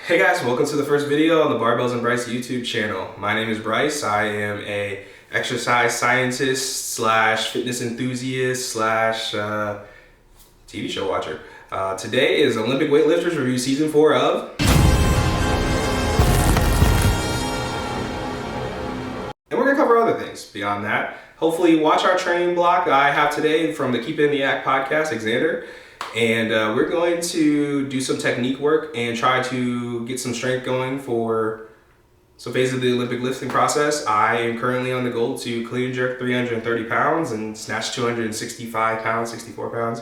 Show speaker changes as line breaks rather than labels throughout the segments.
Hey guys, welcome to the first video on the Barbells and Bryce YouTube channel. My name is Bryce. I am a exercise scientist slash fitness enthusiast slash TV show watcher. Today is Olympic Weightlifters Review Season 4 of... And we're going to cover other things beyond that. Hopefully watch our training block I have today from the Keep It in the Act podcast, Xander. And we're going to do some technique work and try to get some strength going for some phase of the Olympic lifting process. I am currently on the goal to clean and jerk 330 pounds and snatch 265 pounds, 64 pounds.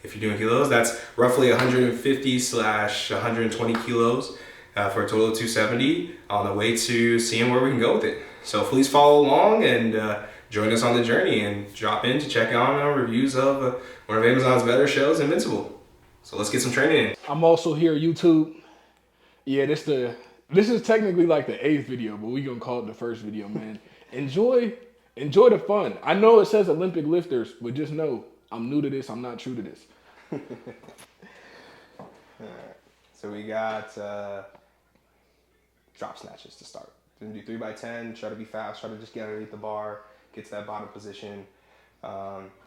If you're doing kilos, that's roughly 150 slash 120 kilos for a total of 270 on the way to seeing where we can go with it. So please follow along and join us on the journey and drop in to check out our reviews of one of Amazon's better shows, Invincible. So let's get some training in.
I'm also here, YouTube. Yeah, this is technically like the 8th video, but we gonna call it the first video, man. Enjoy the fun. I know it says Olympic lifters, but just know I'm new to this. I'm not true to this.
All right. So we got drop snatches to start. We're gonna do 3x10. Try to be fast. Try to just get underneath the bar. Get to that bottom position,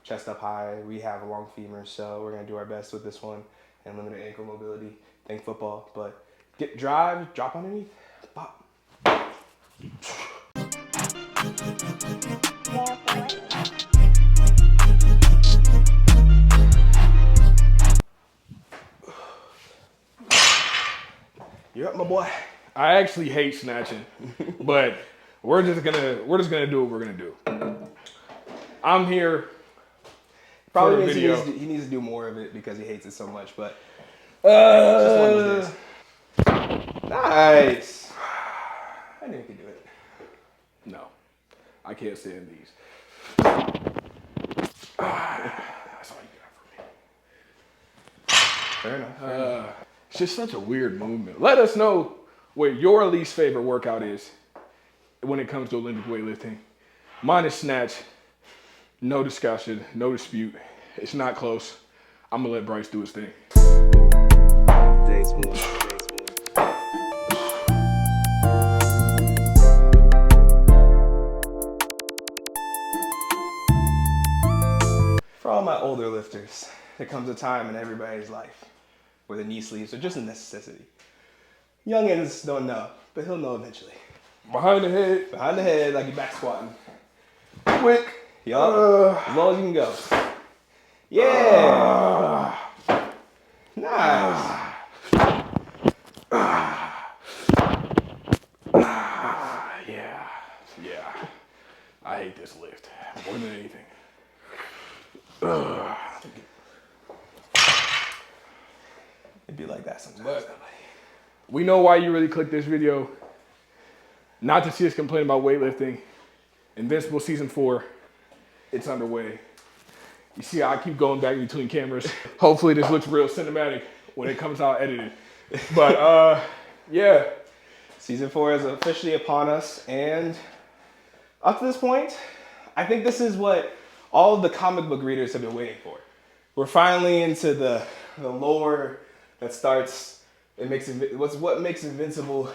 chest up high. We have a long femur, so we're gonna do our best with this one and limited ankle mobility. Think football, but drop underneath, pop. You're up, my boy.
I actually hate snatching, but we're just gonna do what we're gonna do. I'm here.
Probably means he needs to do more of it because he hates it so much, but just one of those days. Nice. I knew you could do it.
No, I can't stand these. That's all you got for me.
Fair enough.
It's just such a weird movement. Let us know what your least favorite workout is when it comes to Olympic weightlifting. Mine is snatch. No discussion, no dispute. It's not close. I'm gonna let Bryce do his thing.
Thanks, man. For all my older lifters, there comes a time in everybody's life where the knee sleeves are just a necessity. Youngins don't know, but he'll know eventually.
Behind the head.
Behind the head, like you're back squatting. Quick. Yup. As low as you can go. Yeah. Nice.
Yeah. I hate this lift more than anything.
It'd be like that sometimes.
But we know why you really clicked this video. Not to see us complain about weightlifting. Invincible Season 4. It's underway. You see how I keep going back between cameras. Hopefully this looks real cinematic when it comes out edited. But yeah.
Season 4 is officially upon us, and up to this point, I think this is what all of the comic book readers have been waiting for. We're finally into the lore that starts, what makes Invincible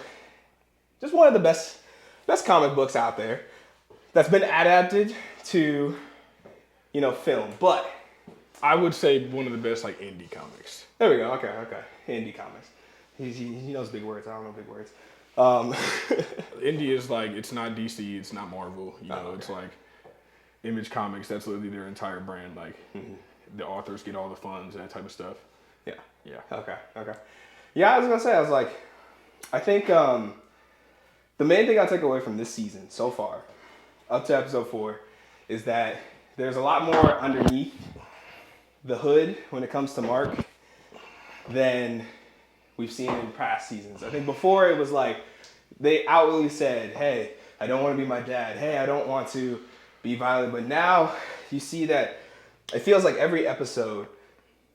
just one of the best comic books out there that's been adapted to, film. But
I would say one of the best like indie comics.
there we go. Okay. Indie comics. He knows big words. I don't know big words.
Indie is like, it's not DC, it's not Marvel.
Okay.
It's like Image Comics. That's literally their entire brand. Like the authors get all the funds and that type of stuff.
Yeah.
Yeah.
Okay. Yeah, I was gonna say, I think the main thing I take away from this season so far, up to episode 4, is that there's a lot more underneath the hood when it comes to Mark than we've seen in past seasons. I think before it was like they outwardly said, hey, I don't want to be my dad. Hey, I don't want to be violent. But now you see that it feels like every episode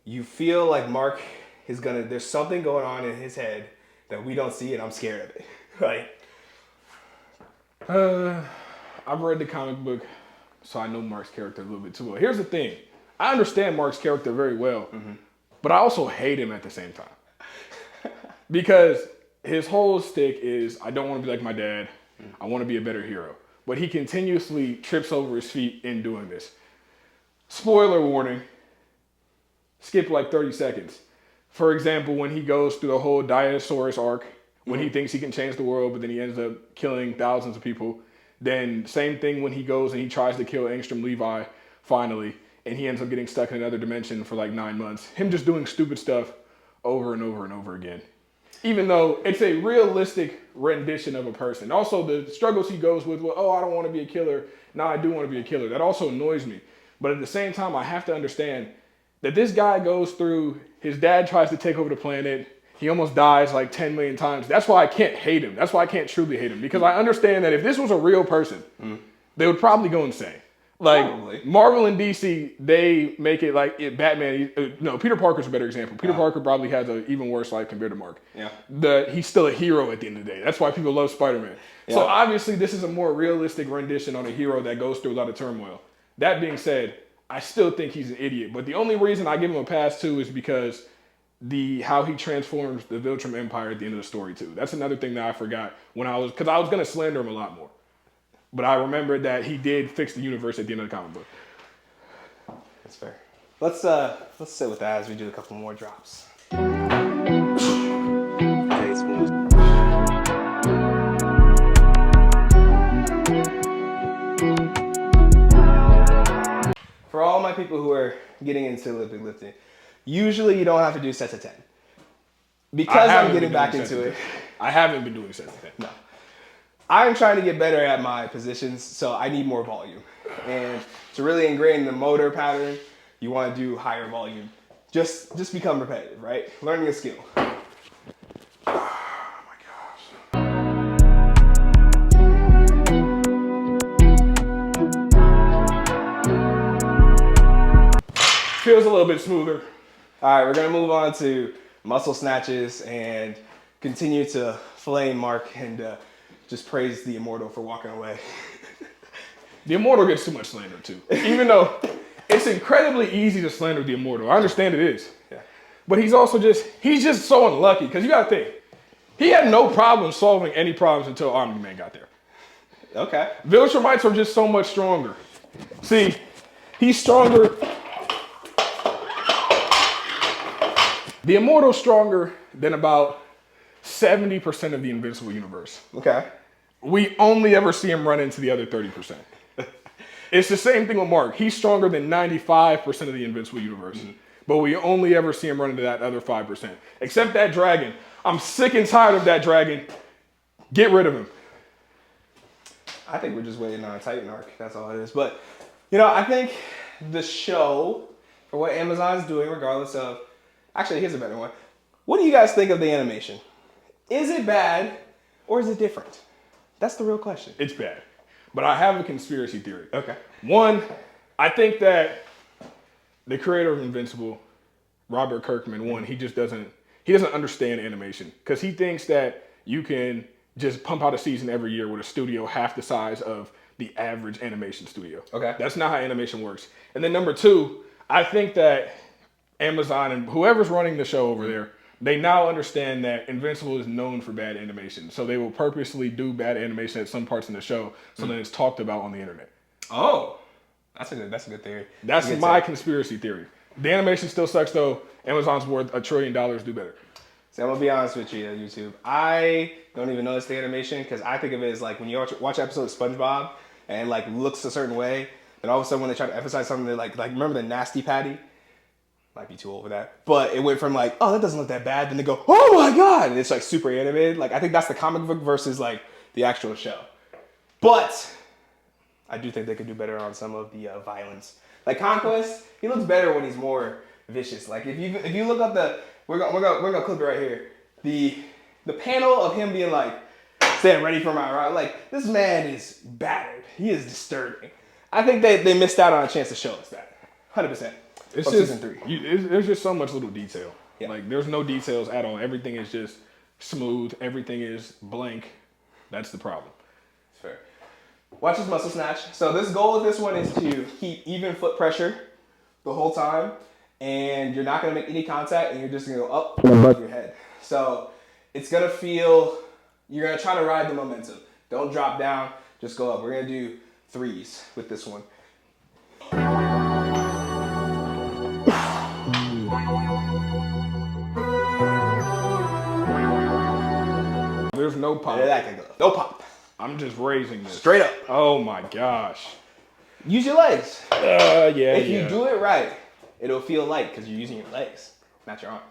you feel like Mark is there's something going on in his head that we don't see, and I'm scared of it. Right?
I've read the comic book, so I know Mark's character a little bit too well. Here's the thing. I understand Mark's character very well, but I also hate him at the same time. Because his whole stick is, I don't want to be like my dad. I want to be a better hero. But he continuously trips over his feet in doing this. Spoiler warning, skip like 30 seconds. For example, when he goes through the whole Dinosaurus arc, when he thinks he can change the world, but then he ends up killing thousands of people. Then same thing when he goes and he tries to kill Angstrom Levi finally, and he ends up getting stuck in another dimension for like 9 months. Him just doing stupid stuff over and over and over again. Even though it's a realistic rendition of a person. Also, the struggles he goes with, well, oh, I don't want to be a killer. No, I do want to be a killer. That also annoys me. But at the same time, I have to understand that this guy goes through, his dad tries to take over the planet. He almost dies like 10 million times. That's why I can't hate him. That's why I can't truly hate him. Because I understand that if this was a real person, they would probably go insane. Like, probably. Marvel and DC, they make it like Batman. No, Peter Parker's a better example. Peter Parker probably has an even worse life compared to Mark. Yeah. He's still a hero at the end of the day. That's why people love Spider-Man. Yeah. So obviously, this is a more realistic rendition on a hero that goes through a lot of turmoil. That being said, I still think he's an idiot. But the only reason I give him a pass too is because how he transforms the Viltrum Empire at the end of the story too. That's another thing that I forgot because I was gonna slander him a lot more. But I remembered that he did fix the universe at the end of the comic book.
That's fair. Let's sit with that as we do a couple more drops. For all my people who are getting into Olympic lifting, usually you don't have to do sets of 10. Because I'm getting back into it.
I haven't been doing sets of 10.
No. I'm trying to get better at my positions, so I need more volume. And to really ingrain the motor pattern, you want to do higher volume. Just become repetitive, right? Learning a skill.
Oh my gosh. Feels a little bit smoother.
All right, we're going to move on to muscle snatches and continue to flame Mark and just praise the Immortal for walking away.
The Immortal gets too much slander too. Even though it's incredibly easy to slander the Immortal. I understand it is. Yeah. But he's just so unlucky because you got to think. He had no problem solving any problems until Omni-Man got there.
Okay.
Viltrumites are just so much stronger. See, he's stronger. The Immortal's stronger than about 70% of the Invincible universe.
Okay.
We only ever see him run into the other 30%. It's the same thing with Mark. He's stronger than 95% of the Invincible universe. But we only ever see him run into that other 5%. Except that dragon. I'm sick and tired of that dragon. Get rid of him.
I think we're just waiting on a Titan arc. That's all it is. But, I think the show, for what Amazon's doing, regardless of... Actually, here's a better one. What do you guys think of the animation? Is it bad or is it different? That's the real question.
It's bad. But I have a conspiracy theory.
Okay.
One, I think that the creator of Invincible, Robert Kirkman, he doesn't understand animation because he thinks that you can just pump out a season every year with a studio half the size of the average animation studio.
Okay.
That's not how animation works. And then number two, I think that Amazon and whoever's running the show over there, they now understand that Invincible is known for bad animation. So they will purposely do bad animation at some parts in the show so that it's talked about on the internet.
Oh, that's a good theory.
That's my conspiracy theory. The animation still sucks though. Amazon's worth $1 trillion, do better.
See, I'm gonna be honest with you, YouTube. I don't even notice the animation because I think of it as like when you watch an episode of SpongeBob and like looks a certain way, then all of a sudden when they try to emphasize something, they're like remember the Nasty Patty? Might be too old for that. But it went from like, oh, that doesn't look that bad. Then they go, oh my God. And it's like super animated. Like, I think that's the comic book versus like the actual show. But I do think they could do better on some of the violence. Like Conquest, he looks better when he's more vicious. Like if you look up we're gonna clip it right here. The panel of him being like, stand ready for my ride. Like, this man is battered. He is disturbing. I think they missed out on a chance to show us that. 100%.
It's just, season 3. There's just so much little detail. Yeah. Like, there's no details at all. Everything is just smooth. Everything is blank. That's the problem.
That's fair. Watch his muscle snatch. So this goal of this one is to keep even foot pressure the whole time. And you're not going to make any contact. And you're just going to go up and above your head. So It's gonna feel, you're gonna try to ride the momentum. Don't drop down, just go up. We're gonna do 3s with this one.
There's no pop.
Yeah, that can go. No pop.
I'm just raising this.
Straight up.
Oh my gosh.
Use your legs.
Yeah.
If you do it right, it'll feel light because you're using your legs, not your arms.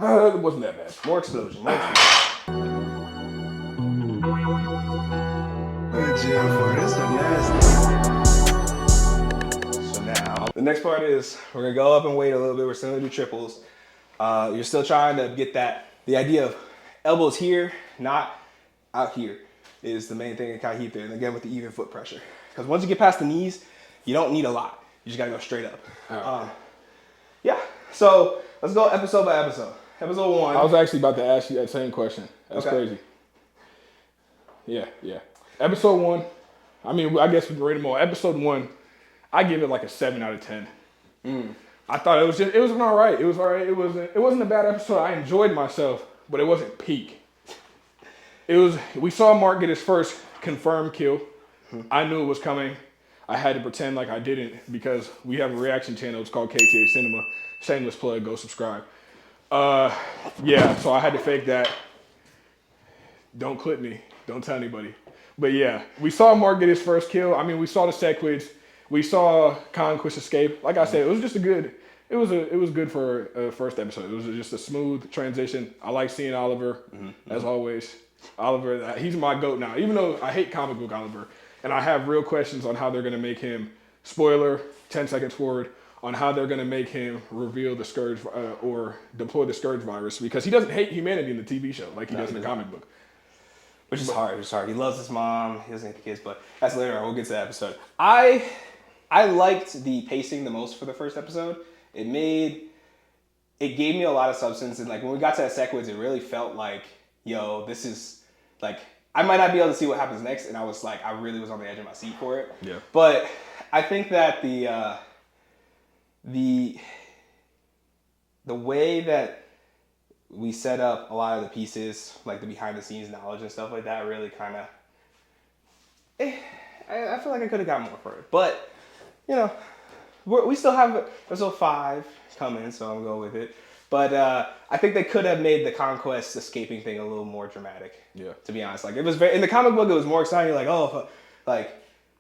It wasn't that bad.
More explosion. More explosion. So now, the next part is we're gonna go up and wait a little bit. We're still gonna do triples. You're still trying to get the idea of elbows here, not out here, is the main thing to kind of keep there. And again, with the even foot pressure. Because once you get past the knees, you don't need a lot. You just gotta go straight up.
Right.
Yeah, so let's go episode by episode. Episode 1.
I was actually about to ask you that same question. That's
Okay.
crazy. Yeah. Episode 1, I mean, I guess we can rate them all. Episode 1, I give it like a 7 out of 10. I thought it was all right. It was all right. It wasn't a bad episode. I enjoyed myself, but it wasn't peak. We saw Mark get his first confirmed kill. I knew it was coming. I had to pretend like I didn't because we have a reaction channel. It's called KTA Cinema. Shameless plug. Go subscribe. Yeah, so I had to fake that. Don't clip me. Don't tell anybody. But yeah, we saw Mark get his first kill. I mean, we saw the Sequids. We saw Conquest escape. Like I said, it was just it was good for a first episode. It was just a smooth transition. I like seeing Oliver, as always. Oliver, he's my GOAT now. Even though I hate comic book Oliver, and I have real questions on how they're going to make him, spoiler, 10 seconds forward, on how they're going to make him reveal the Scourge or deploy the Scourge virus, because he doesn't hate humanity in the TV show like he does in the comic book.
Which is hard. It's hard. He loves his mom. He doesn't hate the kids, but that's later on. We'll get to that episode. I liked the pacing the most for the first episode. It gave me a lot of substance, and like when we got to that Sequids, it really felt like, yo, this is like, I might not be able to see what happens next, and I was like, I really was on the edge of my seat for it.
Yeah.
But I think that the way that we set up a lot of the pieces, like the behind the scenes knowledge and stuff like that, really kind of, I feel like I could have got more for it. But, you know, we still have episode 5 coming, so I'm going to go with it. But I think they could have made the Conquest escaping thing a little more dramatic.
Yeah.
To be honest, like it was in the comic book, it was more exciting. Like, oh, like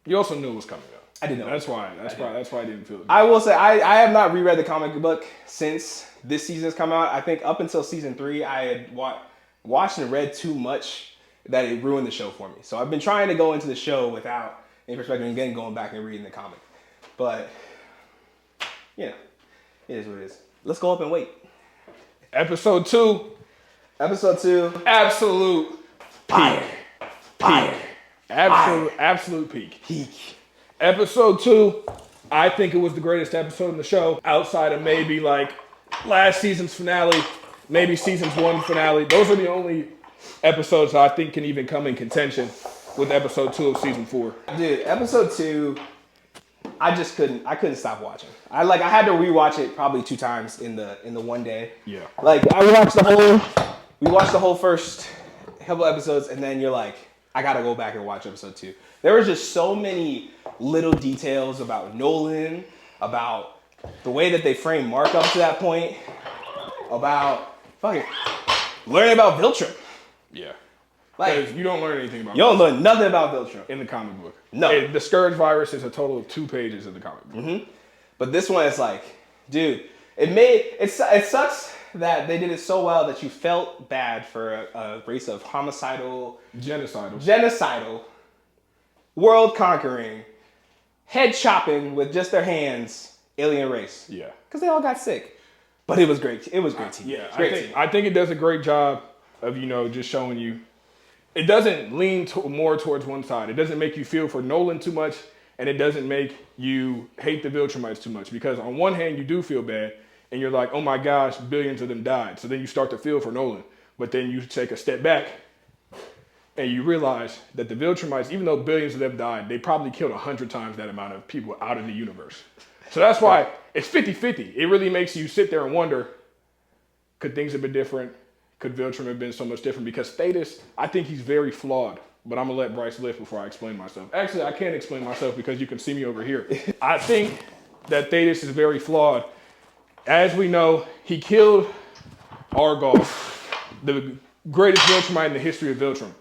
You also knew it was coming up.
I didn't know.
That's why I didn't feel it.
I will say I have not reread the comic book since this season's come out. I think up until season 3, I had watched and read too much that it ruined the show for me. So I've been trying to go into the show without any perspective, and again going back and reading the comic. But you know, it is what it is. Let's go up and wait.
Episode 2.
Absolute fire.
Absolute peak. Episode 2, I think it was the greatest episode in the show, outside of maybe like last season's finale, maybe season's 1 finale. Those are the only episodes that I think can even come in contention with episode 2 of season 4.
Dude, episode 2, I couldn't stop watching. I had to rewatch it probably 2 times in the one day.
Yeah.
Like we watched the whole first couple episodes, and then you're like, I gotta go back and watch episode 2. There was just so many little details about Nolan, about the way that they framed Mark up to that point, about fucking learning about Viltrum.
Yeah.
Like,
Because you don't learn anything about
you don't learn nothing about Viltrum.
in the comic book.
No.
The Scourge virus is a total of 2 pages in the comic book.
But this one is like, dude, it sucks that they did it so well that you felt bad for a race of genocidal, world-conquering, head-chopping with just their hands alien race.
Yeah.
Because they all got sick. But it was great. It was great TV.
Yeah,
Great
I think it does a great job of, just showing you. It doesn't lean more towards one side. It doesn't make you feel for Nolan too much, and it doesn't make you hate the Viltrumites too much. Because on one hand, you do feel bad, and you're like, oh my gosh, billions of them died. So then you start to feel for Nolan. But then you take a step back, and you realize that the Viltrumites, even though billions of them died, they probably killed 100 times that amount of people out of the universe. So that's why it's 50-50. It really makes you sit there and wonder, could things have been different? Could Viltrum have been so much different? Because Thadus, I think he's very flawed. But I'm going to let Bryce lift before I explain myself. Actually, I can't explain myself because you can see me over here. I think that Thadus is very flawed. As we know, he killed Argall, the greatest Viltrumite in the history of Viltrum.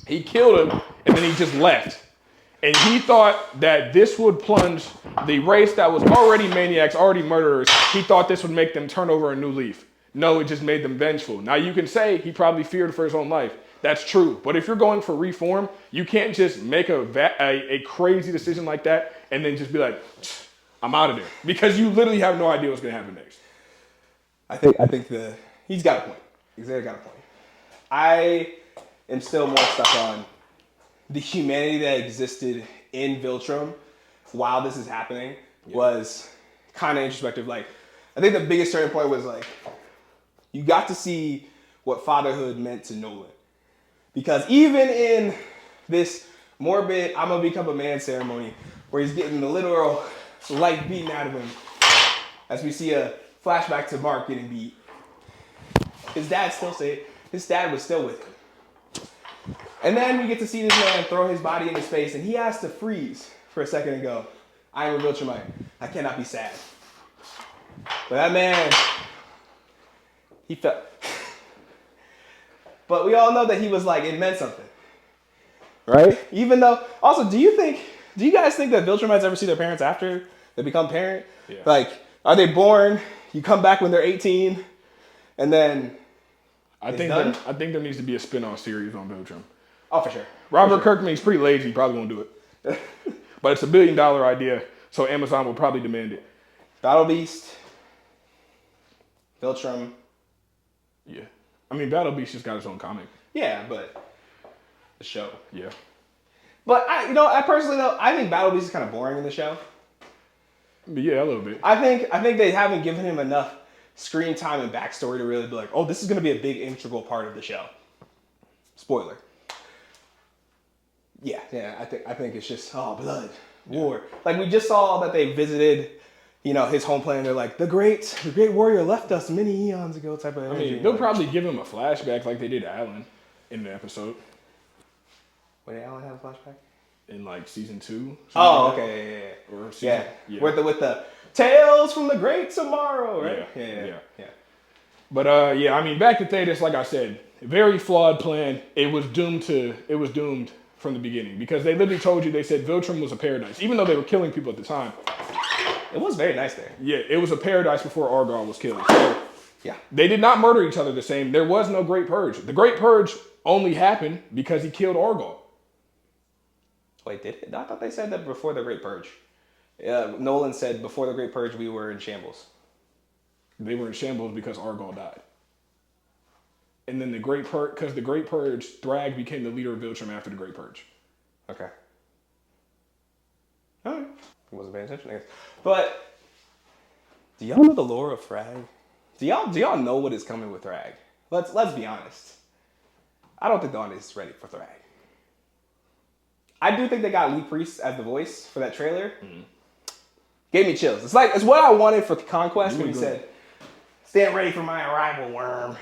He killed him, and then he just left. And he thought that this would plunge the race that was already maniacs, already murderers. He thought this would make them turn over a new leaf. No, it just made them vengeful. Now, you can say he probably feared for his own life. That's true. But if you're going for reform, you can't just make a crazy decision like that and then just be like, I'm out of there. Because you literally have no idea what's going to happen next.
I think he's got a point. Xander got a point. I am still more stuck on the humanity that existed in Viltrum while this is happening was kind of introspective. Like, I think the biggest turning point was like, you got to see what fatherhood meant to Nolan. Because even in this morbid, I'm gonna become a man ceremony, where he's getting the literal life beaten out of him, as we see a flashback to Mark getting beat, his dad was still with him. And then we get to see this man throw his body into space, and he has to freeze for a second and go, I am a Viltrumite. I cannot be sad. But that man, he felt. But we all know that he was like, it meant something. Right? Even though, also, do you guys think that Viltrumites ever see their parents after they become parent?
Yeah.
Like, are they born, you come back when they're 18, and then
I think there needs to be a spin-off series on Viltrum.
Oh, for sure.
Robert Kirkman, he's pretty lazy, he probably won't do it. But it's $1 billion idea, so Amazon will probably demand it.
Battle Beast, Viltrum.
Yeah. I mean, Battle Beast just got its own comic.
Yeah, but the show.
Yeah.
But I personally though, I think Battle Beast is kind of boring in the show.
But yeah, a little bit.
I think they haven't given him enough screen time and backstory to really be like, oh, this is going to be a big integral part of the show. Spoiler. Yeah. I think it's just blood, war. Like we just saw that they visited, his home planet. They're like the great warrior left us many eons ago type of energy.
I mean, they'll probably give him a flashback like they did Alan in the episode.
Wait, did Alan have a flashback?
In like season 2.
Oh, okay, yeah.
Or season,
yeah. With the tales from the great tomorrow, right? Yeah.
But I mean, back to Thadus, like I said, very flawed plan. It was doomed from the beginning because they literally told you, they said Viltrum was a paradise, even though they were killing people at the time.
It was very nice there.
Yeah, it was a paradise before Argall was killed. So,
yeah. They
did not murder each other the same. There was no Great Purge. The Great Purge only happened because he killed Argall.
Wait, did it? I thought they said that before the Great Purge. Nolan said before the Great Purge we were in shambles.
They were in shambles because Argall died. And then the Great Purge, because the Great Purge, Thrag became the leader of Viltrum after the Great Purge.
Okay. All right. I wasn't paying attention, I guess. But do y'all know the lore of Thrag? Do y'all know what is coming with Thrag? Let's be honest. I don't think the audience is ready for Thrag. I do think they got Lee Priest as the voice for that trailer. Mm-hmm. Gave me chills. It's what I wanted for the Conquest when he said, "Stand ready for my arrival, worm."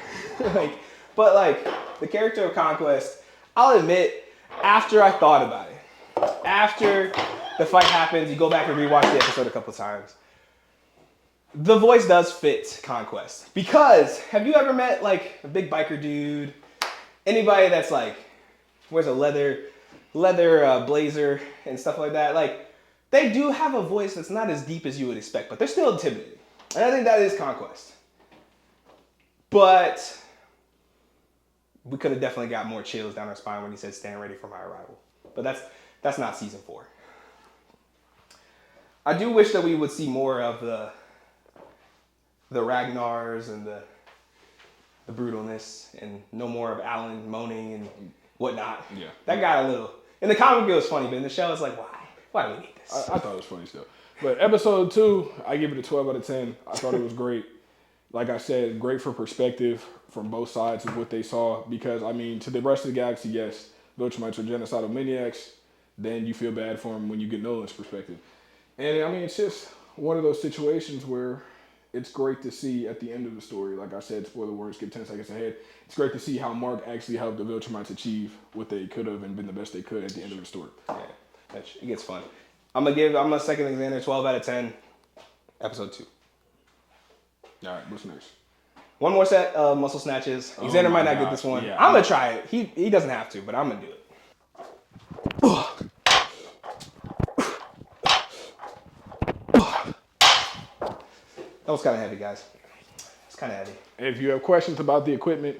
But the character of Conquest, I'll admit, after I thought about it, after the fight happens, you go back and rewatch the episode a couple times. The voice does fit Conquest. Because have you ever met a big biker dude? Anybody that's wears a leather blazer and stuff like that? They do have a voice that's not as deep as you would expect, but they're still intimidating. And I think that is Conquest. But we could have definitely got more chills down our spine when he said, "Stand ready for my arrival." But that's not season 4. I do wish that we would see more of the Ragnars and the brutalness, and no more of Alan moaning and whatnot.
Yeah.
That got a little... In the comic it was funny, but in the show it's why? Why do we need this?
I thought it was funny still. But episode 2, I give it a 12 out of 10. I thought it was great. Like I said, great for perspective from both sides of what they saw. Because, I mean, to the rest of the galaxy, yes, Viltrumites are genocidal maniacs. Then you feel bad for them when you get Nolan's perspective. And, I mean, it's just one of those situations where it's great to see at the end of the story, like I said, spoiler words, get 10 seconds ahead. It's great to see how Mark actually helped the Viltrumites achieve what they could have and been the best they could at the end of the story.
Yeah, it gets fun. I'm gonna second Xander 12 out of 10, episode 2.
All right, what's next?
One more set of muscle snatches.
Oh
Xander might not
gosh,
get this one.
yeah.
I'm gonna try it. He doesn't have to, but I'm gonna do it. That was kind of heavy, guys. It's kind of heavy.
If you have questions about the equipment,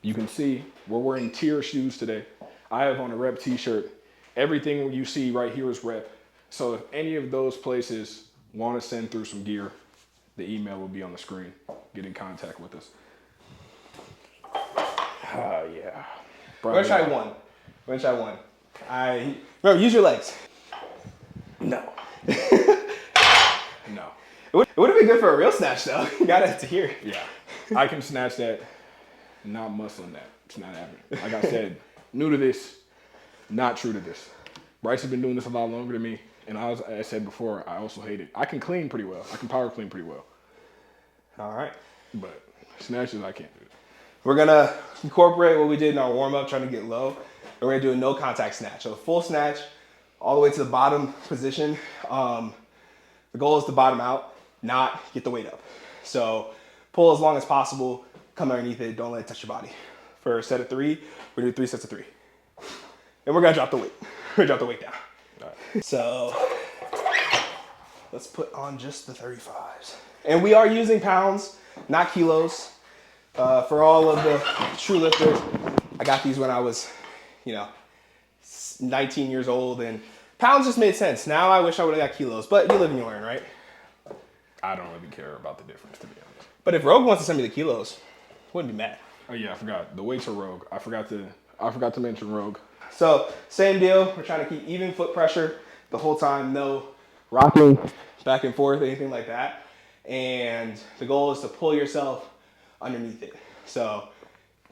you can see we're wearing tier shoes today. I have on a rep t-shirt. Everything you see right here is rep. So if any of those places want to send through some gear, the email will be on the screen. Get in contact with us. Yeah.
We're gonna try one. Remember, use your legs.
No. No.
It would have been good for a real snatch, though. You got it to here.
Yeah. I can snatch that, not muscling that. It's not happening. Like I said, new to this, not true to this. Bryce has been doing this a lot longer than me. And as I said before, I also hate it. I can clean pretty well. I can power clean pretty well.
All right.
But snatches, I can't do it.
We're going to incorporate what we did in our warm-up, trying to get low. And we're going to do a no-contact snatch. So a full snatch all the way to the bottom position. The goal is to bottom out, not get the weight up. So pull as long as possible, come underneath it, don't let it touch your body. For a set of 3, we're going to do 3 sets of 3. And we're going to drop the weight. We're going to drop the weight down. All right. So let's put on just the 35s. And we are using pounds, not kilos. For all of the true lifters, I got these when I was, 19 years old, and pounds just made sense. Now I wish I would have got kilos, but you live and you learn, right?
I don't really care about the difference, to be honest.
But if Rogue wants to send me the kilos, wouldn't be mad.
Oh yeah, I forgot. The weights are Rogue. I forgot to mention Rogue.
So same deal. We're trying to keep even foot pressure the whole time. No rocking back and forth, anything like that. And the goal is to pull yourself underneath it. So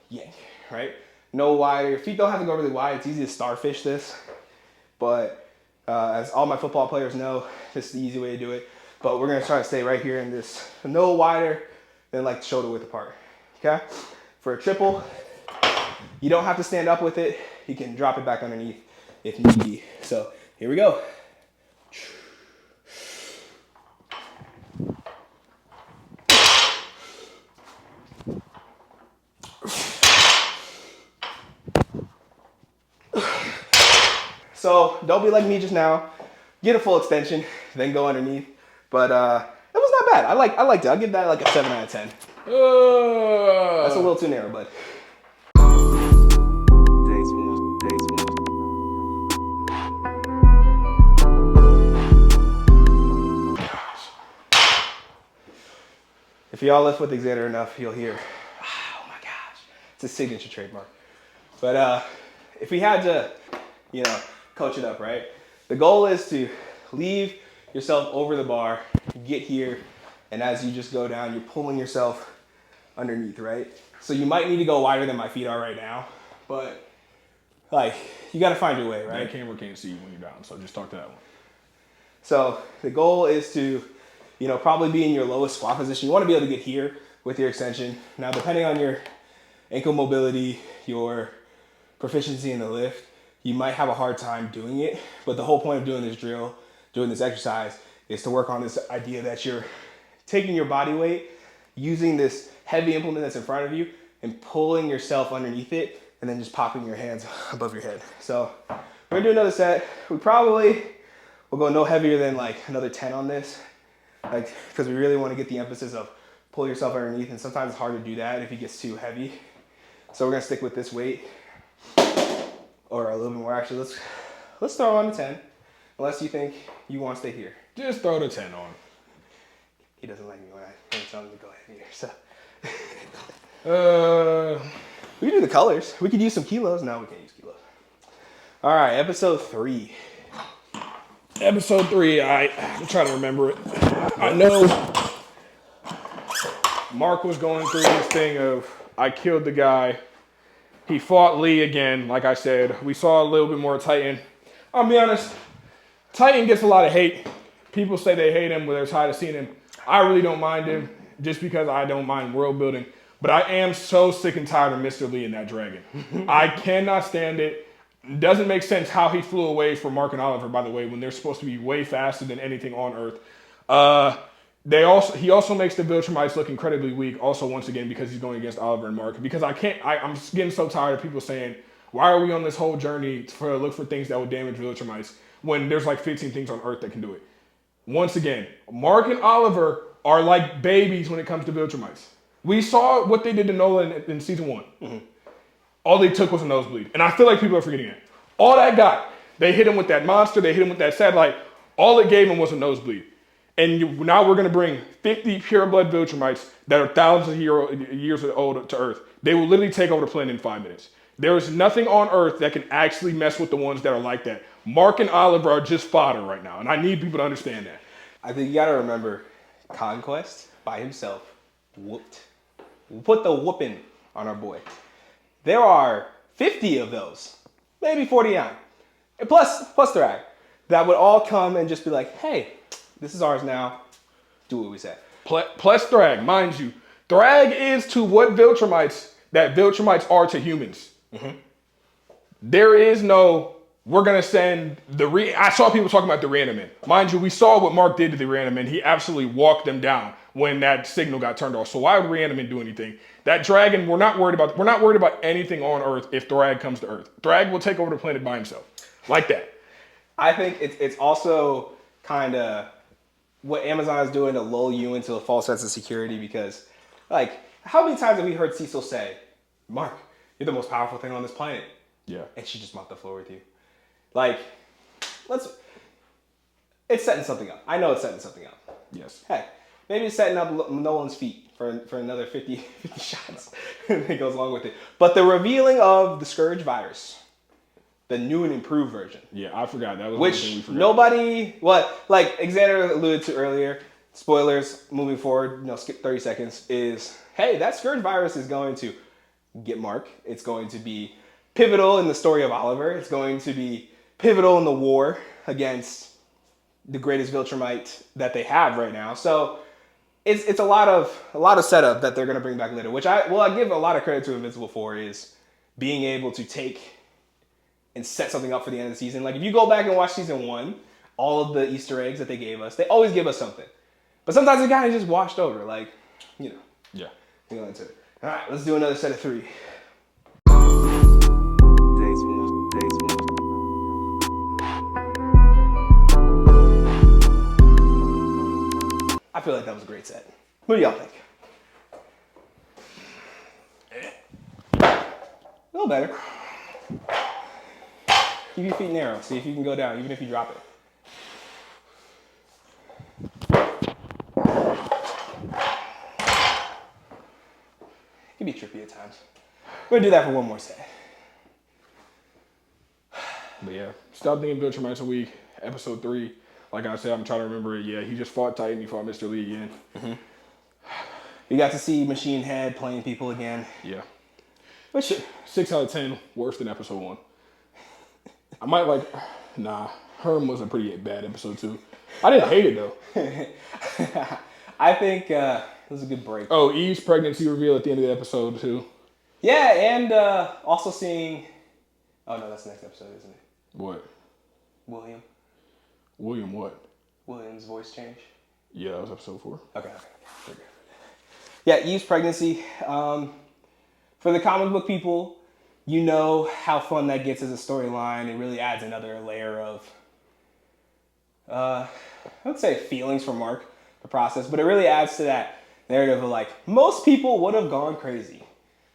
yank, right? No wider. Your feet don't have to go really wide. It's easy to starfish this. But as all my football players know, this is the easy way to do it. But we're going to try to stay right here in this no wider than like shoulder width apart. Okay? For a triple, you don't have to stand up with it. You can drop it back underneath if need be. So here we go. So don't be like me just now. Get a full extension, then go underneath. But it was not bad. I liked it. I'll give that like a 7 out of 10. That's a little too narrow, but. If y'all lift with Xander enough, you'll hear, oh my gosh, it's a signature trademark. But if we had to, coach it up, right? The goal is to leave yourself over the bar, get here, and as you just go down, you're pulling yourself underneath, right? So you might need to go wider than my feet are right now, but you gotta find your way, right?
That camera can't see you when you're down, so just talk to that one.
So the goal is to, probably be in your lowest squat position. You wanna be able to get here with your extension. Now, depending on your ankle mobility, your proficiency in the lift, you might have a hard time doing it, but the whole point of doing this drill, doing this exercise, is to work on this idea that you're taking your body weight, using this heavy implement that's in front of you, and pulling yourself underneath it, and then just popping your hands above your head. So we're gonna do another set. We probably will go no heavier than another 10 on this, because we really want to get the emphasis of pull yourself underneath, and sometimes it's hard to do that if it gets too heavy. So we're gonna stick with this weight. Or a little bit more. Actually, let's throw on a 10, unless you think you want to stay here.
Just throw the 10 on.
He doesn't like me when I tell him to go ahead here. So we can do the colors. We could use some kilos. No, we can't use kilos. All right, episode 3.
Episode 3. I'm trying to remember it. I know Mark was going through this thing of I killed the guy. He fought Lee again, like I said. We saw a little bit more Titan. I'll be honest, Titan gets a lot of hate, People say they hate him, but they're tired of seeing him. I really don't mind him just because I don't mind world building. But I am so sick and tired of Mr. Lee and that dragon. I cannot stand it. Doesn't make sense how he flew away from Mark and Oliver, by the way, when they're supposed to be way faster than anything on Earth. He also makes the Viltrumites look incredibly weak, also once again because he's going against Oliver and Mark. Because I'm getting so tired of people saying, why are we on this whole journey to look for things that will damage Viltrumites when there's like 15 things on Earth that can do it? Once again, Mark and Oliver are like babies when it comes to Viltrumites. We saw what they did to Nolan in season 1. Mm-hmm. All they took was a nosebleed. And I feel like people are forgetting it. All that got, they hit him with that monster, they hit him with that satellite. All it gave him was a nosebleed. And now we're going to bring 50 pure-blood Viltrumites that are thousands of years old to Earth. They will literally take over the planet in 5 minutes. There is nothing on Earth that can actually mess with the ones that are like that. Mark and Oliver are just fodder right now, and I need people to understand that.
I think you got to remember, Conquest by himself whooped. Put the whooping on our boy. There are 50 of those, maybe 49, and plus Thrag, that would all come and just be like, hey, this is ours now. Do what we said.
Plus Thrag, mind you. Thrag is to what Viltrumites that Viltrumites are to humans. Mm-hmm. There is no, we're going to send I saw people talking about the Reanimen. Mind you, we saw what Mark did to the Reanimen. He absolutely walked them down when that signal got turned off. So why would Reanimen do anything? That dragon, we're not worried about anything on Earth if Thrag comes to Earth. Thrag will take over the planet by himself. Like that.
I think it's also kind of what Amazon is doing to lull you into a false sense of security because, like, how many times have we heard Cecil say, Mark, you're the most powerful thing on this planet.
Yeah.
And she just mopped the floor with you. Like, it's setting something up. I know it's setting something up.
Yes.
Hey, maybe it's setting up Nolan's feet for another 50 shots that goes along with it. But the revealing of the Scourge virus, the new and improved version.
Yeah, I forgot. That was
which
one thing we forgot.
nobody, like Xander alluded to earlier, spoilers moving forward, skip 30 seconds, is, hey, that Scourge virus is going to get Mark. It's going to be pivotal in the story of Oliver. It's going to be pivotal in the war against the greatest Viltrumite that they have right now. So it's a lot of setup that they're going to bring back later, which I give a lot of credit to Invincible 4 is being able to take and set something up for the end of the season. Like if you go back and watch season 1, all of the Easter eggs that they gave us, they always give us something. But sometimes it kind of just washed over, like,
Yeah.
We go into it. All right, let's do another set of 3. I feel like that was a great set. What do y'all think? A little better. Keep your feet narrow. See if you can go down, even if you drop it. It can be trippy at times. We're gonna do that for one more set.
But yeah, stop thinking Viltrumites a week. Episode 3. Like I said, I'm trying to remember it. Yeah, he just fought Titan. He fought Mr. Lee again. Mm-hmm.
We got to see Machine Head playing people again.
Yeah.
Which
6 out of 10, worse than episode 1. I might Herm was a pretty bad episode too. I didn't hate it though.
I think it was a good break.
Oh, Eve's pregnancy reveal at the end of the episode too.
Yeah, and also seeing. Oh no, that's the next episode, isn't it?
What? William what?
William's voice change.
Yeah, that was episode 4.
Okay. Yeah, Eve's pregnancy. For the comic book people, you know how fun that gets as a storyline. It really adds another layer of, I would say feelings for Mark, the process, but it really adds to that narrative of like, most people would have gone crazy.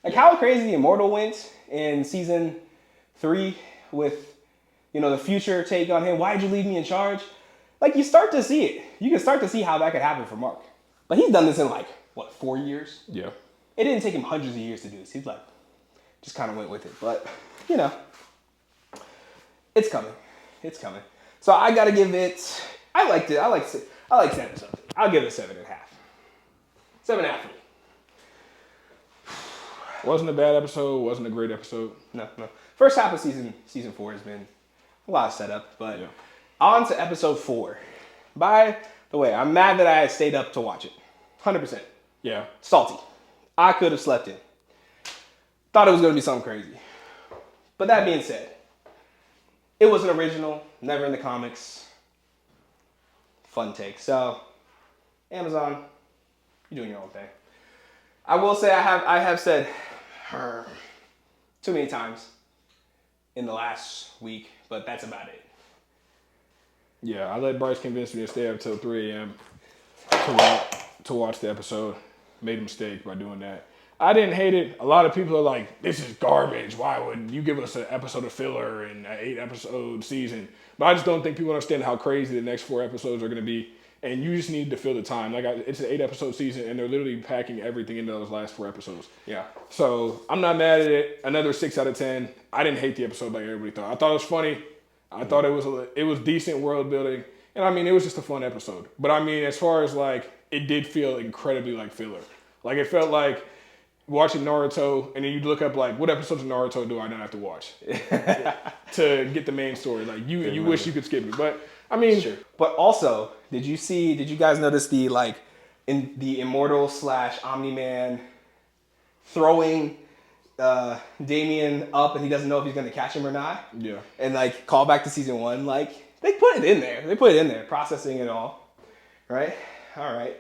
Like how crazy Immortal went in season 3 with, the future take on him. Why did you leave me in charge? Like you start to see it. You can start to see how that could happen for Mark. But he's done this in 4 years?
Yeah.
It didn't take him hundreds of years to do this. He's just kind of went with it. But, it's coming. It's coming. So I got to give it, I liked it. I like 7 something. I'll give it 7.5. 7.5 for me.
Wasn't a bad episode. Wasn't a great episode.
No. First half of season 4 has been a lot of setup. But on to episode 4. By the way, I'm mad that I stayed up to watch it. 100%.
Yeah.
Salty. I could have slept in. Thought it was going to be something crazy. But that being said, it was an original, never in the comics. Fun take. So, Amazon, you're doing your own thing. I will say I have said too many times in the last week, but that's about it.
Yeah, I let Bryce convince me to stay up until 3 a.m. to watch the episode. Made a mistake by doing that. I didn't hate it. A lot of people are like, this is garbage. Why would you give us an episode of filler in an 8-episode season? But I just don't think people understand how crazy the next 4 episodes are going to be. And you just need to fill the time. It's an 8-episode season, and they're literally packing everything into those last 4 episodes.
Yeah.
So I'm not mad at it. Another 6 out of 10. I didn't hate the episode like everybody thought. I thought it was funny. I thought it was decent world building. And I mean, it was just a fun episode. But I mean, as far as like, it did feel incredibly like filler. Like it felt like watching Naruto, and then you look up like, what episodes of Naruto do I not have to watch to get the main story? Like you wish you could skip it, but I mean,
sure. But also, did you guys notice the like in the Immortal / Omni-Man throwing Damien up, and he doesn't know if he's gonna catch him or not?
Yeah. And
like call back to season 1, like they put it in there. They put it in there, processing it all. Right? All right.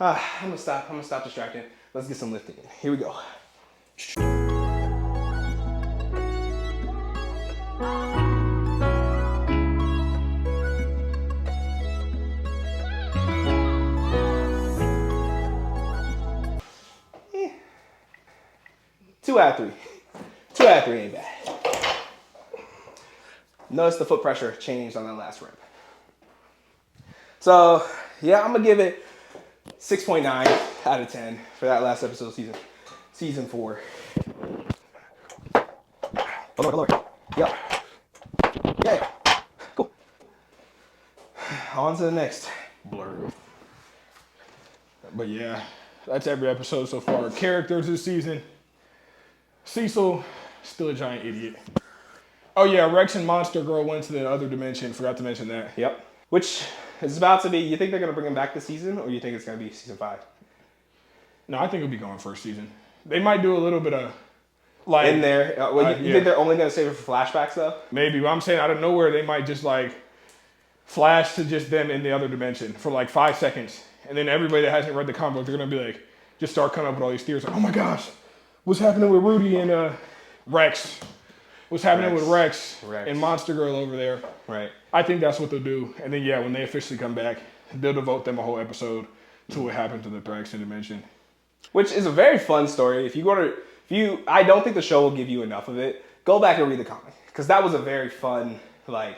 I'm gonna stop distracting. Let's get some lifting in. Here we go. Two out of three ain't bad. Notice the foot pressure changed on that last rep. So, yeah, I'm going to give it 6.9 out of 10 for that last episode of season 4. Lower. Yep. Yeah. Cool. On to the next.
Blur. But yeah, that's every episode so far. Characters this season. Cecil, still a giant idiot. Oh yeah, Rex and Monster Girl went to the other dimension. Forgot to mention that.
Yep. Which is about to be, you think they're going to bring him back this season, or you think it's going to be season 5?
No, I think it'll be gone first season. They might do a little bit of like
in there. You think they're only going to save it for flashbacks though?
Maybe, but I'm saying out of nowhere they might just like flash to just them in the other dimension for like 5 seconds, and then everybody that hasn't read the comic book, they're gonna be like, just start coming up with all these theories like, oh my gosh, what's happening with Rudy and Rex? What's happening with Rex and Monster Girl over there?
Right.
I think that's what they'll do, and then yeah, when they officially come back, they'll devote them a whole episode to what happened to the Braxton dimension.
Which is a very fun story. I don't think the show will give you enough of it. Go back and read the comic, because that was a very fun like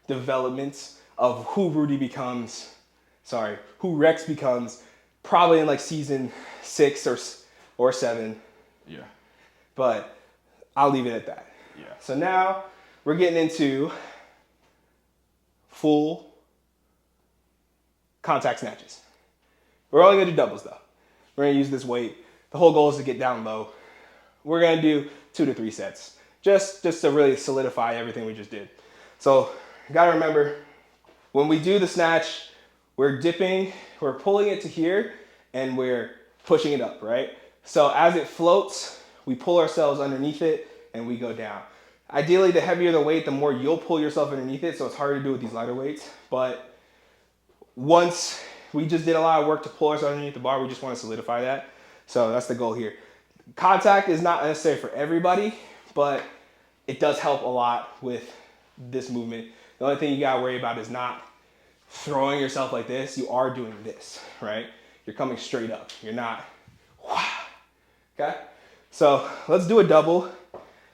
development of who Rex becomes, probably in like season 6 or 7.
Yeah.
But I'll leave it at that.
Yeah.
So now we're getting into full contact snatches. We're only gonna do doubles though. We're gonna use this weight. The whole goal is to get down low. We're gonna do 2 to 3 sets, just to really solidify everything we just did. So you gotta remember, when we do the snatch, we're dipping, we're pulling it to here, and we're pushing it up, right? So as it floats, we pull ourselves underneath it and we go down. Ideally, the heavier the weight, the more you'll pull yourself underneath it, so it's harder to do with these lighter weights. But once we just did a lot of work to pull ourselves underneath the bar, we just want to solidify that. So that's the goal here. Contact is not necessary for everybody, but it does help a lot with this movement. The only thing you gotta worry about is not throwing yourself like this. You are doing this, right? You're coming straight up. You're not, okay? So let's do a double.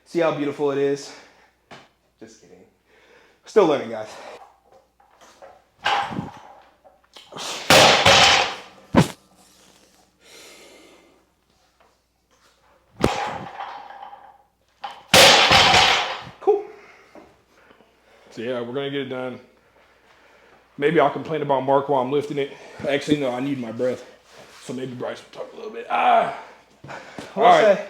See how beautiful it is. Just kidding. Still learning, guys. Cool.
So yeah, we're gonna get it done. Maybe I'll complain about Mark while I'm lifting it. Actually, no, I need my breath. So maybe Bryce will talk a little bit. All right.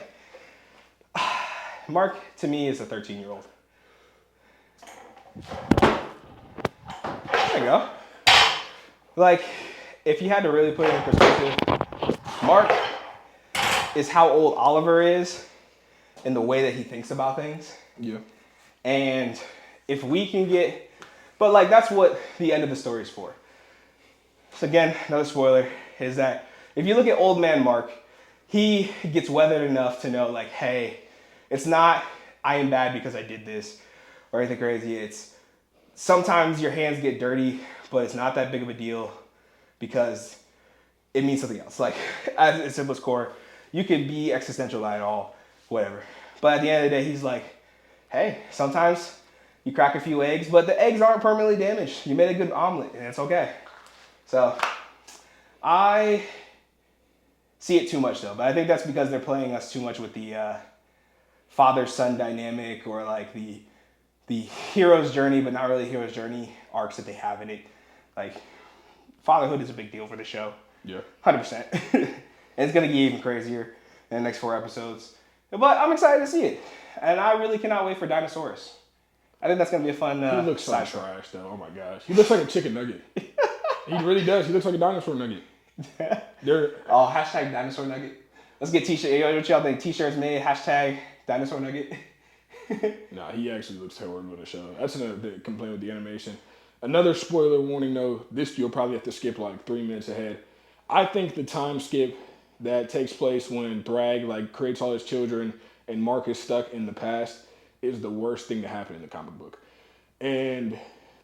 Mark, to me, is a 13-year-old. There you go. Like, if you had to really put it in perspective, Mark is how old Oliver is in the way that he thinks about things.
Yeah.
And if we can get, but like that's what the end of the story is for. So again, another spoiler is that if you look at old man Mark, he gets weathered enough to know like, hey, it's not I am bad because I did this or anything crazy. It's sometimes your hands get dirty, but it's not that big of a deal because it means something else. Like at its simplest core, you can be existential at all, whatever. But at the end of the day, he's like, hey, sometimes you crack a few eggs, but the eggs aren't permanently damaged. You made a good omelet, and it's okay. So I see it too much, though. But I think that's because they're playing us too much with the father-son dynamic or like the hero's journey, but not really hero's journey arcs that they have in it. Like, fatherhood is a big deal for the show.
Yeah.
100%. And it's going to get even crazier in the next 4 episodes. But I'm excited to see it. And I really cannot wait for Dinosaurus. I think that's going to be a fun
He looks so
side show.
trash, though. Oh, my gosh. He looks like a chicken nugget. He really does. He looks like a dinosaur nugget.
Oh, hashtag dinosaur nugget. Let's get t-shirt. What y'all think? T-shirts made, hashtag dinosaur nugget.
Nah, he actually looks terrible in the show. That's another complaint with the animation. Another spoiler warning, though. This you'll probably have to skip like 3 minutes ahead. I think the time skip that takes place when Thrag like creates all his children and Mark is stuck in the past is the worst thing to happen in the comic book. And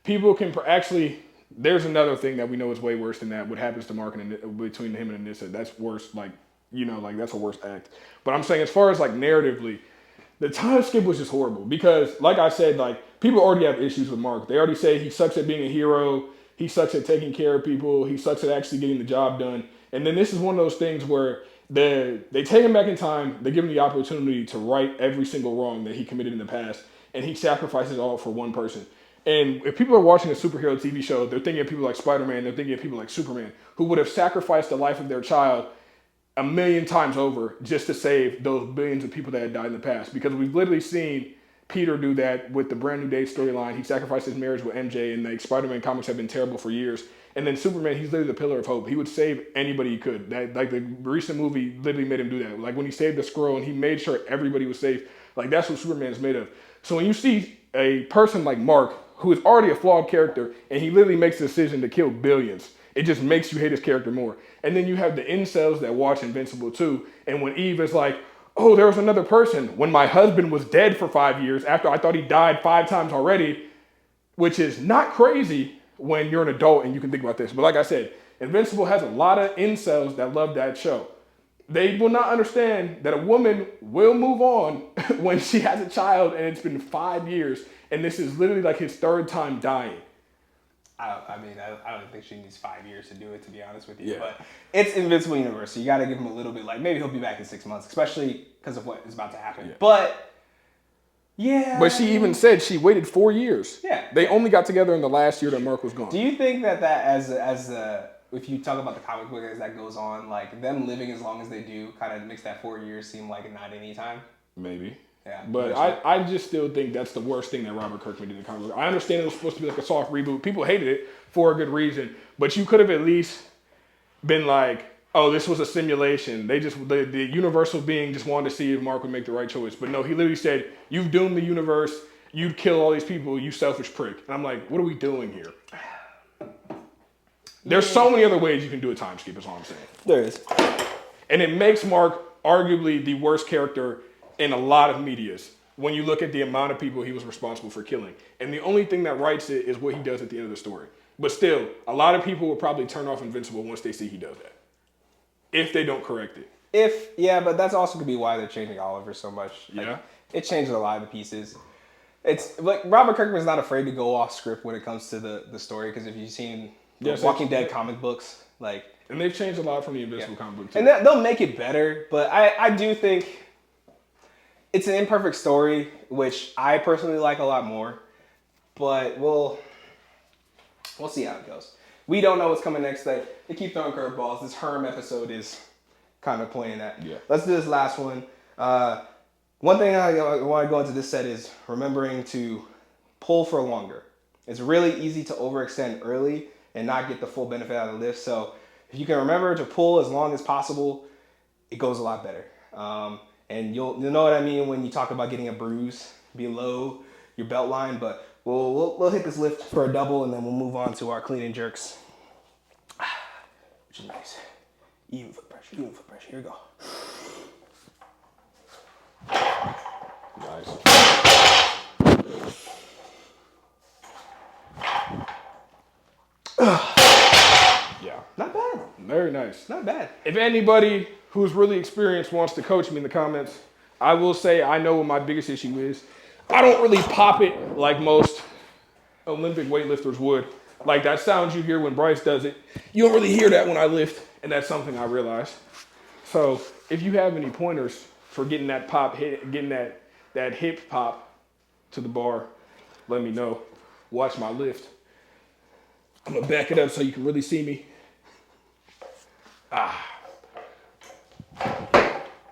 people can actually. There's another thing that we know is way worse than that. What happens to Mark and between him and Anissa, that's worse. Like, you know, like that's a worse act. But I'm saying as far as like narratively, the time skip was just horrible because, like I said, like people already have issues with Mark. They already say he sucks at being a hero. He sucks at taking care of people. He sucks at actually getting the job done. And then this is one of those things where they take him back in time. They give him the opportunity to right every single wrong that he committed in the past, and he sacrifices all for one person. And if people are watching a superhero TV show, they're thinking of people like Spider-Man, they're thinking of people like Superman, who would have sacrificed the life of their child 1,000,000 times over just to save those billions of people that had died in the past. Because we've literally seen Peter do that with the Brand New Day storyline. He sacrificed his marriage with MJ, and like Spider-Man comics have been terrible for years. And then Superman, he's literally the pillar of hope. He would save anybody he could. That, like the recent movie literally made him do that. Like when he saved the Skrull and he made sure everybody was safe. Like that's what Superman is made of. So when you see a person like Mark, who is already a flawed character, and he literally makes the decision to kill billions, it just makes you hate his character more. And then you have the incels that watch Invincible too. And when Eve is like, oh, there was another person when my husband was dead for 5 years after I thought he died 5 times already, which is not crazy when you're an adult and you can think about this. But like I said, Invincible has a lot of incels that love that show. They will not understand that a woman will move on when she has a child and it's been 5 years and this is literally like his 3rd time dying.
I don't think she needs 5 years to do it, to be honest with you.
Yeah.
But it's Invincible Universe, so you got to give him a little bit. Like maybe he'll be back in 6 months, especially because of what is about to happen.
Yeah.
But yeah.
But she even said she waited 4 years.
Yeah.
They only got together in the last year that Mark was gone.
Do you think that as if you talk about the comic book as that goes on, like them living as long as they do, kind of makes that 4 years seem like not any time?
Maybe.
Yeah.
But I just still think that's the worst thing that Robert Kirkman did in the comic book. I understand it was supposed to be like a soft reboot. People hated it for a good reason. But you could have at least been like, oh, this was a simulation. The universal being just wanted to see if Mark would make the right choice. But no, he literally said, you've doomed the universe. You'd kill all these people, you selfish prick. And I'm like, what are we doing here? There's so many other ways you can do a time skip is all I'm saying.
There is.
And it makes Mark arguably the worst character in a lot of medias when you look at the amount of people he was responsible for killing. And the only thing that writes it is what he does at the end of the story. But still, a lot of people will probably turn off Invincible once they see he does that. If they don't correct it.
But that's also could be why they're changing Oliver so much. Like,
Yeah.
It changes a lot of the pieces. It's like Robert Kirkman's not afraid to go off script when it comes to the story, because if you've seen Walking Dead comic books, like...
And they've changed a lot from the Invincible comic book too.
And they'll make it better, but I do think it's an imperfect story, which I personally like a lot more. But we'll see how it goes. We don't know what's coming next. They keep throwing curveballs. This Herm episode is kind of playing that.
Yeah.
Let's do this last one. One thing I want to go into this set is remembering to pull for longer. It's really easy to overextend early and not get the full benefit out of the lift. So if you can remember to pull as long as possible, it goes a lot better. And you'll know what I mean when you talk about getting a bruise below your belt line, but we'll hit this lift for a double and then we'll move on to our clean and jerks, which is nice. Even foot pressure, even foot pressure. Here we go.
Nice. Yeah.
Not bad.
Very nice.
Not bad.
If anybody who's really experienced wants to coach me in the comments, I will say I know what my biggest issue is. I don't really pop it like most Olympic weightlifters would. Like that sound you hear when Bryce does it, you don't really hear that when I lift, and that's something I realized. So if you have any pointers for getting that pop, getting that hip pop to the bar, let me know. Watch my lift. I'm gonna back it up so you can really see me.
All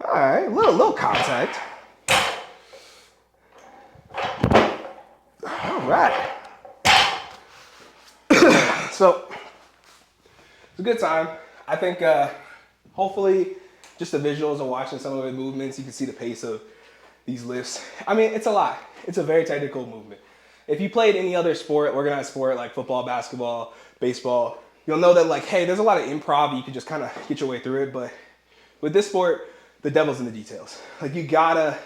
right, little contact. All right. So it's a good time. I think hopefully just the visuals and watching some of the movements, you can see the pace of these lifts. I mean, it's a lot. It's a very technical movement. If you played any other sport, organized sport like football, basketball, baseball, you'll know that like, hey, there's a lot of improv. You can just kind of get your way through it. But with this sport, the devil's in the details. Like you gotta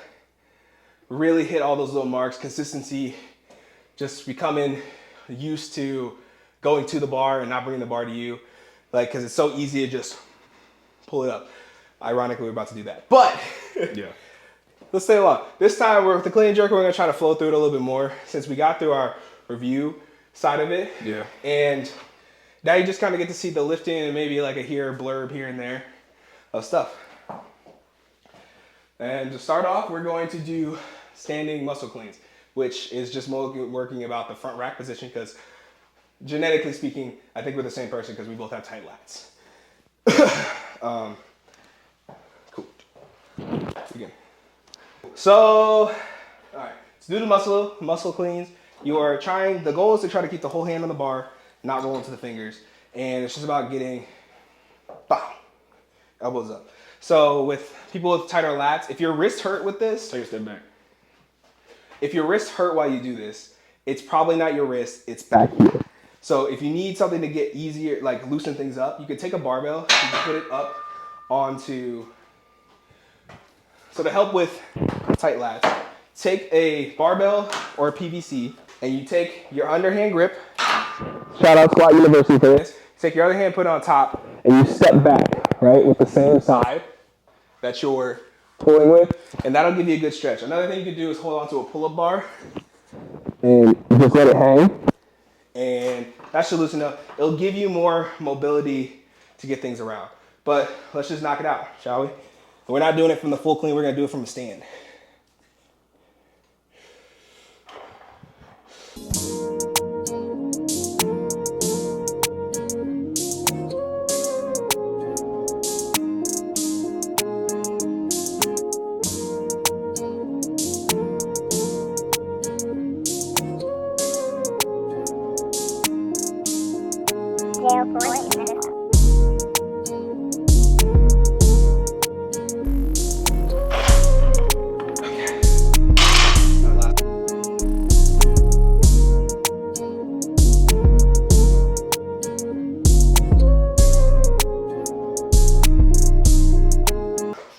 really hit all those little marks, consistency, just becoming used to going to the bar and not bringing the bar to you. Like, cause it's so easy to just pull it up. Ironically, we're about to do that. But
Yeah.
let's stay along. This time with the clean and jerk, we're gonna try to flow through it a little bit more since we got through our review side of it.
Yeah.
And now you just kind of get to see the lifting and maybe like a blurb here and there of stuff. And to start off, we're going to do standing muscle cleans, which is just working about the front rack position because genetically speaking, I think we're the same person because we both have tight lats. Cool. Again. So, all right, to do the muscle cleans, the goal is to try to keep the whole hand on the bar, not roll into the fingers. And it's just about getting, elbows up. So with people with tighter lats, if your wrist hurt with this,
Take a step back.
if your wrist hurt while you do this, it's probably not your wrist, it's back here. So if you need something to get easier, like loosen things up, you could take a barbell, you can put it up onto, so to help with tight lats, take a barbell or a PVC and you take your underhand grip, shout out Squat University for this, take your other hand, put it on top, and you step back, right, with the same side that you're pulling with, and that'll give you a good stretch. Another thing you can do is hold on to a pull-up bar and just let it hang, and that should loosen up. It'll give you more mobility to get things around. But let's just knock it out, shall we? We're not doing it from the full clean, we're gonna do it from a stand.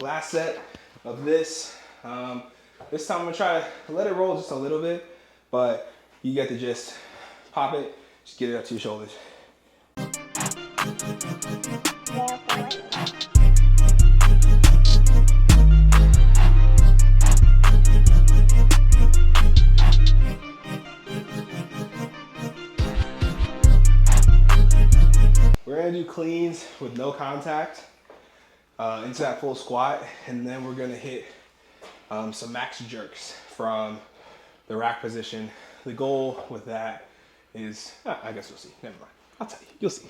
Last set of this. This time I'm gonna try to let it roll just a little bit, but you get to just pop it, just get it up to your shoulders. We're gonna do cleans with no contact into that full squat, and then we're gonna hit some max jerks from the rack position. The goal with that is, I guess you'll see, never mind. I'll tell you, you'll see.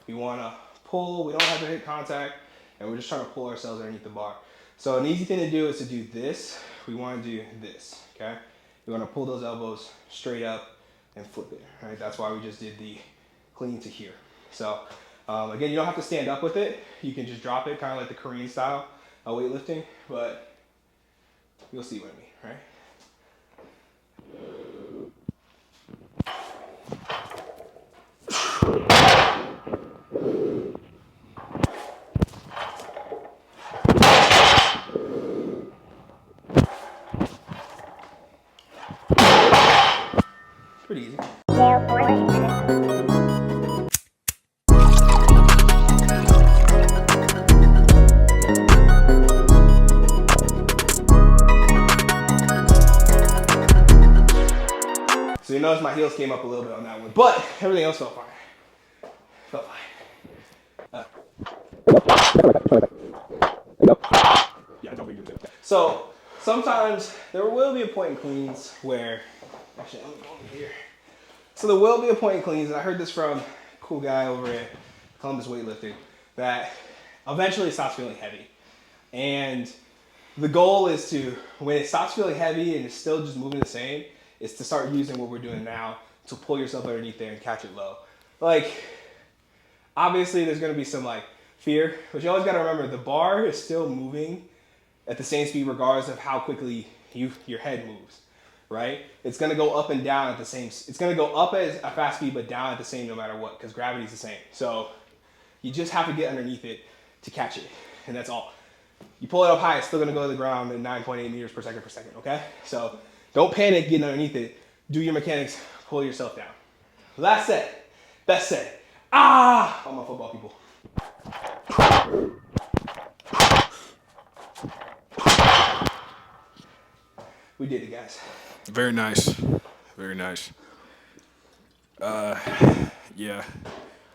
We wanna pull, we don't have to hit contact, and we're just trying to pull ourselves underneath the bar. So an easy thing to do is to do this. We wanna do this, okay? We wanna pull those elbows straight up and flip it, right? That's why we just did the clean to here. So again, you don't have to stand up with it. You can just drop it, kind of like the Korean style weightlifting, but you'll see what I mean, right? Pretty easy. So you notice my heels came up a little bit on that one, but everything else felt fine. Felt fine.
Yeah, don't be good.
So sometimes there will be a point in cleans where, actually, let me go over here. So there will be a point in cleans, and I heard this from a cool guy over at Columbus Weightlifting, that eventually it stops feeling heavy. And the goal is to, when it stops feeling heavy and it's still just moving the same, is to start using what we're doing now to pull yourself underneath there and catch it low. Like, obviously there's gonna be some like fear, but you always gotta remember the bar is still moving at the same speed regardless of how quickly your head moves, right? It's gonna go up and down at the same, it's gonna go up at a fast speed but down at the same no matter what, because gravity's the same. So you just have to get underneath it to catch it, and that's all. You pull it up high, it's still gonna go to the ground at 9.8 meters per second, okay? So don't panic getting underneath it. Do your mechanics, pull yourself down. Last set, best set. Ah! All my football people. We did it, guys.
Very nice. Very nice. Yeah.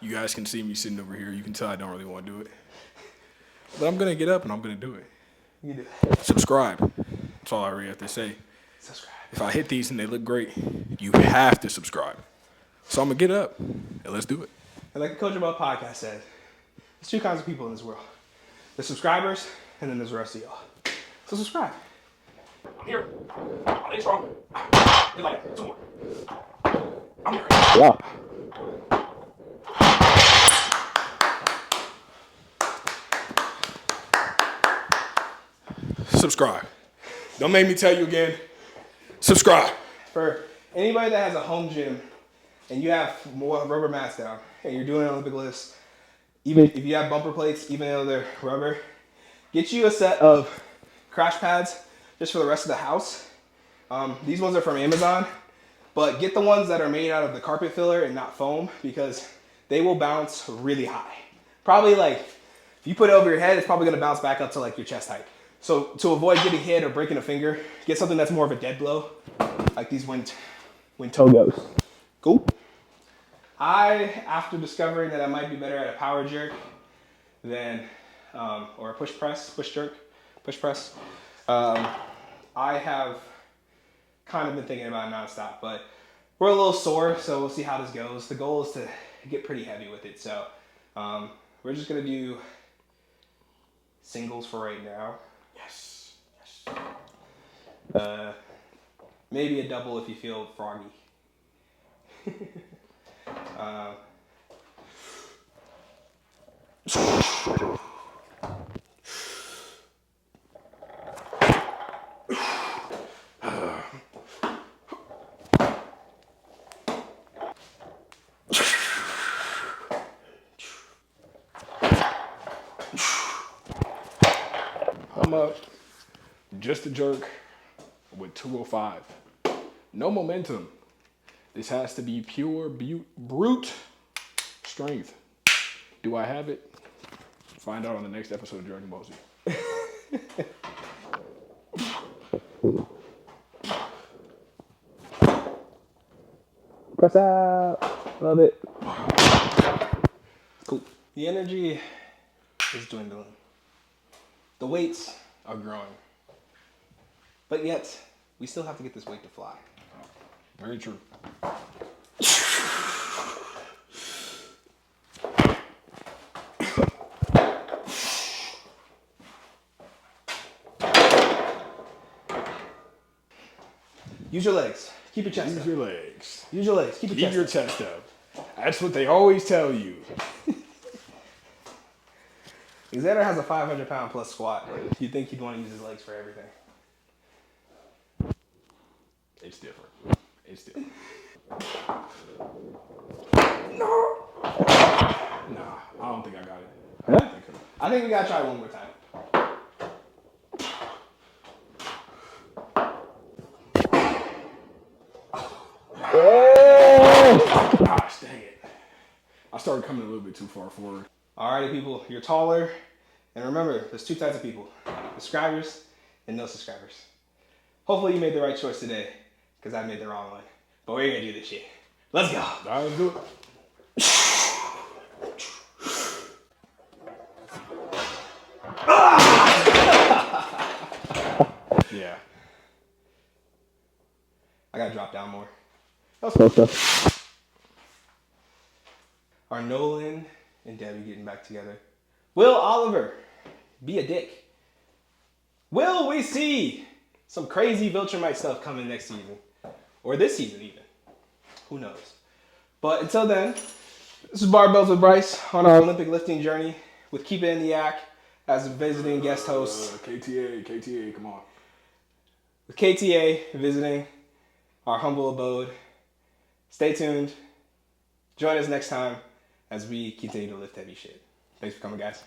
You guys can see me sitting over here. You can tell I don't really want to do it. But I'm going to get up and I'm going to do it.
You do it.
Subscribe. That's all I really have to say.
Subscribe.
If I hit these and they look great, you have to subscribe. So I'm going to get up and let's do it.
And like the Coach About podcast said, there's two kinds of people in this world. There's subscribers, and then there's the rest of y'all. So subscribe.
I'm here. I'm in strong. It's like 2 more. I'm here.
Yeah.
Subscribe. Don't make me tell you again. Subscribe.
For anybody that has a home gym and you have more rubber mats down and you're doing Olympic lifts, even if you have bumper plates, even though they're rubber, get you a set of crash pads just for the rest of the house. These ones are from Amazon, but get the ones that are made out of the carpet filler and not foam, because they will bounce really high. Probably like, if you put it over your head, it's probably gonna bounce back up to like your chest height. So to avoid getting hit or breaking a finger, get something that's more of a dead blow, like these wind Togos. Cool. After discovering that I might be better at a power jerk than, or a push press, I have kind of been thinking about it nonstop, but we're a little sore, so we'll see how this goes. The goal is to get pretty heavy with it, so we're just gonna do singles for right now.
Yes.
Maybe a double if you feel froggy.
I'm up. Just a jerk with 205. No momentum. This has to be pure brute strength. Do I have it? Find out on the next episode of Dragon Ball Z.
Press out. Love it. Cool. The energy is dwindling. The weights are growing. But yet, we still have to get this weight to fly.
Very true.
Use your legs. Keep your chest up.
Use your legs.
Use your legs. Keep your
Keep
chest
your
up.
chest up. That's what they always tell you.
Xander has a 500-pound plus squat. You'd think he'd want to use his legs for everything.
It's different. It's different. Nah, I don't think I got it.
I think we gotta try one more time.
Gosh, dang it. I started coming a little bit too far forward.
Alrighty, people, you're taller. And remember, there's two types of people. Subscribers and no subscribers. Hopefully you made the right choice today, because I made the wrong one. But we're gonna do this shit. Let's go.
All right, let's do it. Yeah.
I gotta drop down more. That was close. Are Nolan and Debbie getting back together? Will Oliver be a dick? Will we see some crazy Viltrumite stuff coming next season? Or this season even? Who knows? But until then, this is Barbells with Bryce on our Olympic lifting journey with Keep It in the Yak as a visiting guest host.
KTA, come on.
With KTA visiting our humble abode. Stay tuned. Join us next time as we continue to lift heavy shit. Thanks for coming, guys.